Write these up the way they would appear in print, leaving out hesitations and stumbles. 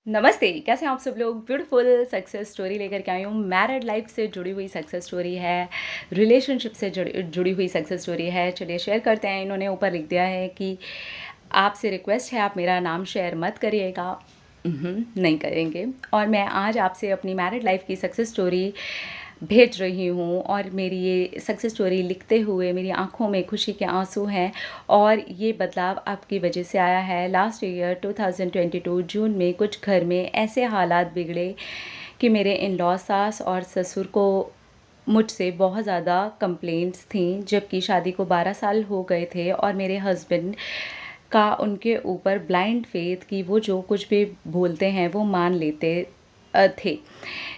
नमस्ते, कैसे हैं आप सब लोग? ब्यूटीफुल सक्सेस स्टोरी लेकर के आई हूँ। मैरिड लाइफ से जुड़ी हुई सक्सेस स्टोरी है, रिलेशनशिप से जुड़ी हुई सक्सेस स्टोरी है। चलिए शेयर करते हैं। इन्होंने ऊपर लिख दिया है कि आपसे रिक्वेस्ट है, आप मेरा नाम शेयर मत करिएगा। नहीं करेंगे। और मैं आज आपसे अपनी मैरिड लाइफ की सक्सेस स्टोरी भेज रही हूँ और मेरी ये सक्सेस स्टोरी लिखते हुए मेरी आँखों में खुशी के आंसू हैं और ये बदलाव आपकी वजह से आया है। लास्ट ईयर 2022 जून में कुछ घर में ऐसे हालात बिगड़े कि मेरे इन-लॉ सास और ससुर को मुझसे बहुत ज़्यादा कंप्लेंट्स थीं, जबकि शादी को 12 साल हो गए थे और मेरे हस्बैंड का उनके ऊपर ब्लाइंड फेथ कि वो जो कुछ भी बोलते हैं वो मान लेते थे।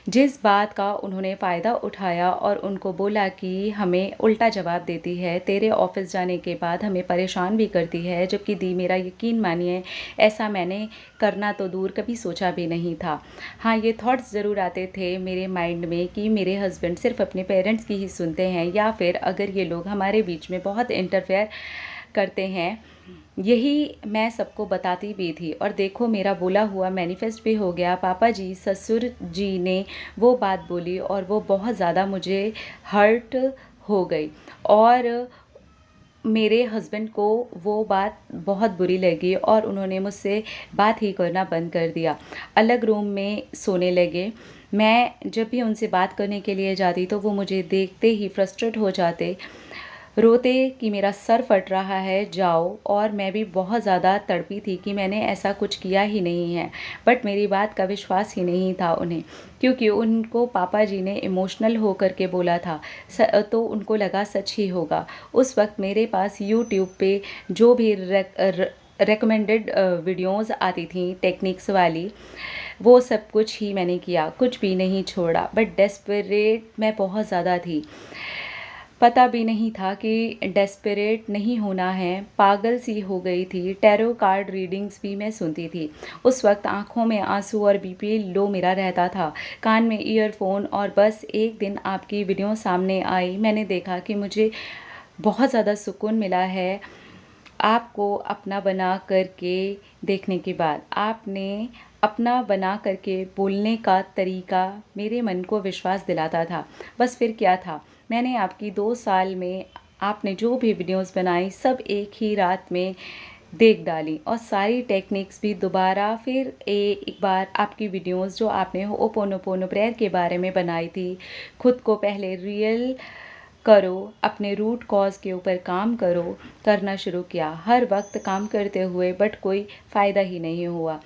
जिस बात का उन्होंने फ़ायदा उठाया और उनको बोला कि हमें उल्टा जवाब देती है, तेरे ऑफ़िस जाने के बाद हमें परेशान भी करती है, जबकि दी मेरा यकीन मानिए ऐसा मैंने करना तो दूर कभी सोचा भी नहीं था। हाँ, ये थॉट्स ज़रूर आते थे मेरे माइंड में कि मेरे हस्बैंड सिर्फ़ अपने पेरेंट्स की ही सुनते हैं या फिर अगर ये लोग हमारे बीच में बहुत इंटरफेयर करते हैं। यही मैं सबको बताती भी थी और देखो मेरा बोला हुआ मैनिफेस्ट भी हो गया। पापा जी, ससुर जी ने वो बात बोली और वो बहुत ज़्यादा मुझे हर्ट हो गई और मेरे हस्बैंड को वो बात बहुत बुरी लगी और उन्होंने मुझसे बात ही करना बंद कर दिया। अलग रूम में सोने लगे। मैं जब भी उनसे बात करने के लिए जाती तो वो मुझे देखते ही फ्रस्ट्रेट हो जाते, रोते कि मेरा सर फट रहा है, जाओ। और मैं भी बहुत ज़्यादा तड़पी थी कि मैंने ऐसा कुछ किया ही नहीं है, बट मेरी बात का विश्वास ही नहीं था उन्हें, क्योंकि उनको पापा जी ने इमोशनल होकर के बोला था। तो उनको लगा सच ही होगा। उस वक्त मेरे पास यूट्यूब पे जो भी रिकमेंडेड वीडियोज़ आती थी टेक्निक्स वाली, वो सब कुछ ही मैंने किया, कुछ भी नहीं छोड़ा। बट डेस्परेट मैं बहुत ज़्यादा थी। पता भी नहीं था कि डेस्परेट नहीं होना है, पागल सी हो गई थी। टैरो कार्ड रीडिंग्स भी मैं सुनती थी। उस वक्त आँखों में आंसू और बीपी लो मेरा रहता था, कान में ईयरफोन। और बस एक दिन आपकी वीडियो सामने आई, मैंने देखा कि मुझे बहुत ज़्यादा सुकून मिला है आपको अपना बना करके देखने के बाद। आपने अपना बना करके बोलने का तरीका मेरे मन को विश्वास दिलाता था। बस फिर क्या था, मैंने आपकी 2 साल में आपने जो भी वीडियोस बनाई सब एक ही रात में देख डाली और सारी टेक्निक्स भी दोबारा फिर एक बार आपकी वीडियोस जो आपने होओपोनोपोनो प्रेयर के बारे में बनाई थी, खुद को पहले रियल करो, अपने रूट कॉज के ऊपर काम करो, करना शुरू किया। हर वक्त काम करते हुए बट कोई फ़ायदा ही नहीं हुआ।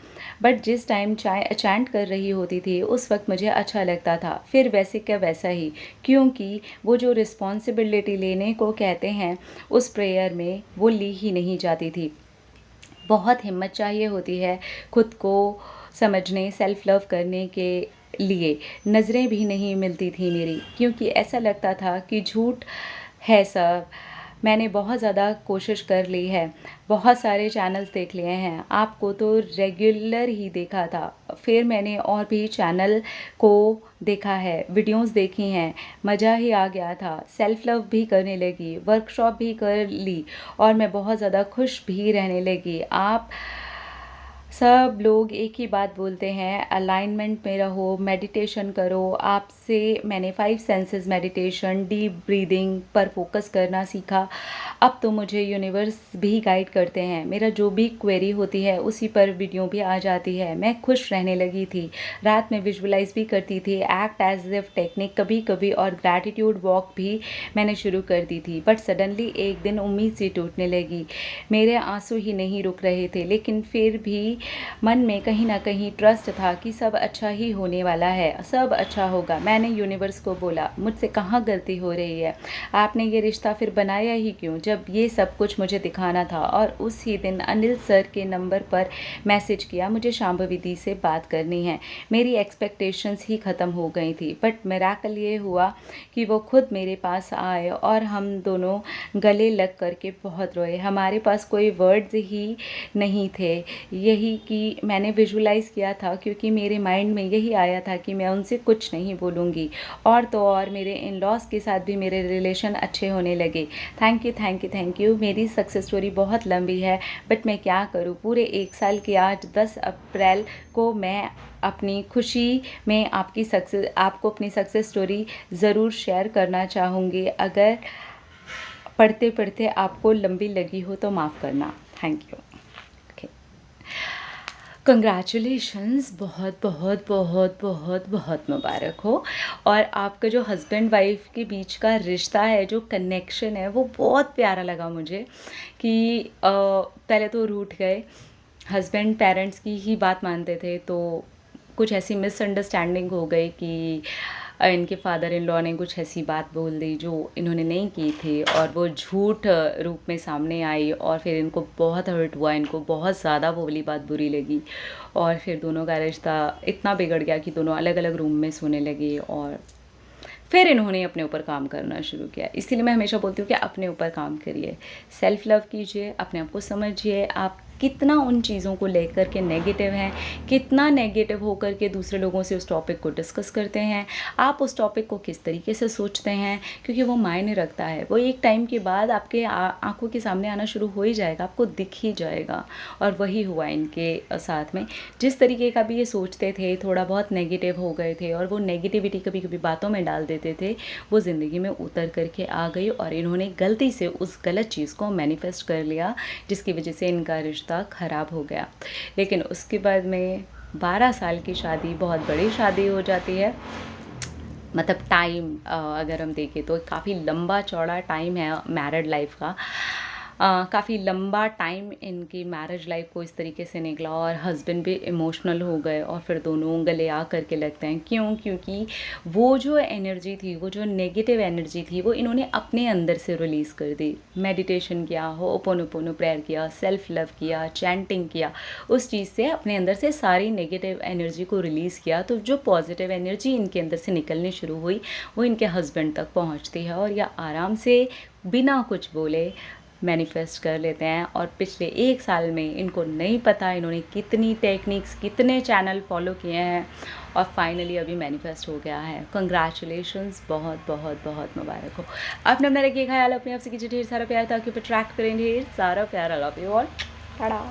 बट जिस टाइम चैंट कर रही होती थी उस वक्त मुझे अच्छा लगता था, फिर वैसे क्या वैसा ही, क्योंकि वो जो रिस्पॉन्सिबिलिटी लेने को कहते हैं उस प्रेयर में वो ली ही नहीं जाती थी। बहुत हिम्मत चाहिए होती है खुद को समझने, सेल्फ लव करने के लिए। नज़रें भी नहीं मिलती थी मेरी, क्योंकि ऐसा लगता था कि झूठ है सब। मैंने बहुत ज़्यादा कोशिश कर ली है, बहुत सारे चैनल्स देख लिए हैं, आपको तो रेगुलर ही देखा था। फिर मैंने और भी चैनल को देखा है, वीडियोस देखी हैं, मज़ा ही आ गया था। सेल्फ लव भी करने लगी, वर्कशॉप भी कर ली और मैं बहुत ज़्यादा खुश भी रहने लगी। आप सब लोग एक ही बात बोलते हैं, अलाइनमेंट में रहो, मेडिटेशन करो। आपसे मैंने 5 सेंसेस मेडिटेशन, डीप ब्रीदिंग पर फोकस करना सीखा। अब तो मुझे यूनिवर्स भी गाइड करते हैं, मेरा जो भी क्वेरी होती है उसी पर वीडियो भी आ जाती है। मैं खुश रहने लगी थी, रात में विजुअलाइज भी करती थी, एक्ट एज इफ टेक्निक कभी कभी, और ग्रैटिट्यूड वॉक भी मैंने शुरू कर दी थी। बट सडनली एक दिन उम्मीद सी टूटने लगी, मेरे आंसू ही नहीं रुक रहे थे, लेकिन फिर भी मन में कहीं ना कहीं ट्रस्ट था कि सब अच्छा ही होने वाला है, सब अच्छा होगा। मैंने यूनिवर्स को बोला, मुझसे कहाँ गलती हो रही है, आपने ये रिश्ता फिर बनाया ही क्यों जब ये सब कुछ मुझे दिखाना था। और उसी दिन अनिल सर के नंबर पर मैसेज किया, मुझे शांभवी दी से बात करनी है। मेरी एक्सपेक्टेशंस ही ख़त्म हो गई थी, बट मिरेकल ये हुआ कि वो खुद मेरे पास आए और हम दोनों गले लग करके बहुत रोए। हमारे पास कोई वर्ड्स ही नहीं थे, यही कि मैंने विजुलाइज़ किया था, क्योंकि मेरे माइंड में यही आया था कि मैं उनसे कुछ नहीं बोलूँगी, और तो और मेरे इन लॉज़ के साथ भी मेरे रिलेशन अच्छे होने लगे। Thank you, thank you, thank you. मेरी सक्सेस स्टोरी बहुत लंबी है, बट मैं क्या करूँ, पूरे 1 साल की आज 10 अप्रैल को मैं अपनी खुशी में आपको अपनी सक्सेस स्टोरी ज़रूर शेयर करना चाहूँगी। अगर पढ़ते पढ़ते आपको लंबी लगी हो तो माफ़ करना। Thank you. ओके, कंग्रेचुलेशंस, बहुत बहुत बहुत बहुत बहुत मुबारक हो। और आपका जो हस्बैंड वाइफ के बीच का रिश्ता है, जो कनेक्शन है, वो बहुत प्यारा लगा मुझे कि पहले तो रूठ गए, हस्बैंड पेरेंट्स की ही बात मानते थे, तो कुछ ऐसी मिसअंडरस्टैंडिंग हो गई कि इनके फादर इन लॉ ने कुछ ऐसी बात बोल दी जो इन्होंने नहीं की थी, और वो झूठ रूप में सामने आई, और फिर इनको बहुत हर्ट हुआ, इनको बहुत ज़्यादा वो वाली बात बुरी लगी, और फिर दोनों का रिश्ता इतना बिगड़ गया कि दोनों अलग अलग रूम में सोने लगे, और फिर इन्होंने अपने ऊपर काम करना शुरू किया। इसीलिए मैं हमेशा बोलती हूँ कि अपने ऊपर काम करिए, सेल्फ लव कीजिए, अपने आप को समझिए, आप कितना उन चीज़ों को लेकर के नेगेटिव हैं, कितना नेगेटिव होकर के दूसरे लोगों से उस टॉपिक को डिस्कस करते हैं, आप उस टॉपिक को किस तरीके से सोचते हैं, क्योंकि वो मायने रखता है। वो एक टाइम के बाद आपके आँखों के सामने आना शुरू हो ही जाएगा, आपको दिख ही जाएगा। और वही हुआ इनके साथ में। जिस तरीके का भी ये सोचते थे, थोड़ा बहुत नेगेटिव हो गए थे, और वो नेगेटिविटी कभी कभी बातों में डाल देते थे, वो ज़िंदगी में उतर करके आ गई, और इन्होंने गलती से उस गलत चीज़ को मैनिफेस्ट कर लिया, जिसकी वजह से इनका रिश्ता ख़राब हो गया। लेकिन उसके बाद में 12 साल की शादी बहुत बड़ी शादी हो जाती है। मतलब टाइम अगर हम देखें तो काफ़ी लंबा चौड़ा टाइम है मैरिड लाइफ का। काफ़ी लंबा टाइम इनकी मैरिज लाइफ को इस तरीके से निकला, और हस्बैंड भी इमोशनल हो गए, और फिर दोनों गले आ करके लगते हैं। क्यों? क्योंकि वो जो एनर्जी थी, वो जो नेगेटिव एनर्जी थी, वो इन्होंने अपने अंदर से रिलीज़ कर दी। मेडिटेशन किया, होपोनोपोनो प्रेयर किया, सेल्फ लव किया, चैंटिंग किया, उस चीज़ से अपने अंदर से सारी नेगेटिव एनर्जी को रिलीज़ किया। तो जो पॉजिटिव एनर्जी इनके अंदर से निकलनी शुरू हुई, वो इनके हस्बैंड तक पहुंचती है, और यह आराम से बिना कुछ बोले मैनिफेस्ट कर लेते हैं। और पिछले 1 साल में इनको नहीं पता इन्होंने कितनी टेक्निक्स, कितने चैनल फॉलो किए हैं, और फाइनली अभी मैनिफेस्ट हो गया है। कंग्रेचुलेशंस, बहुत बहुत बहुत मुबारक हो। आपने अपना रखिए ख्याल, अपने आप से कीजिए ढेर सारा प्यार, ताकि ऊपर ट्रैक करें ढेर सारा प्यार। I love you all. Tata.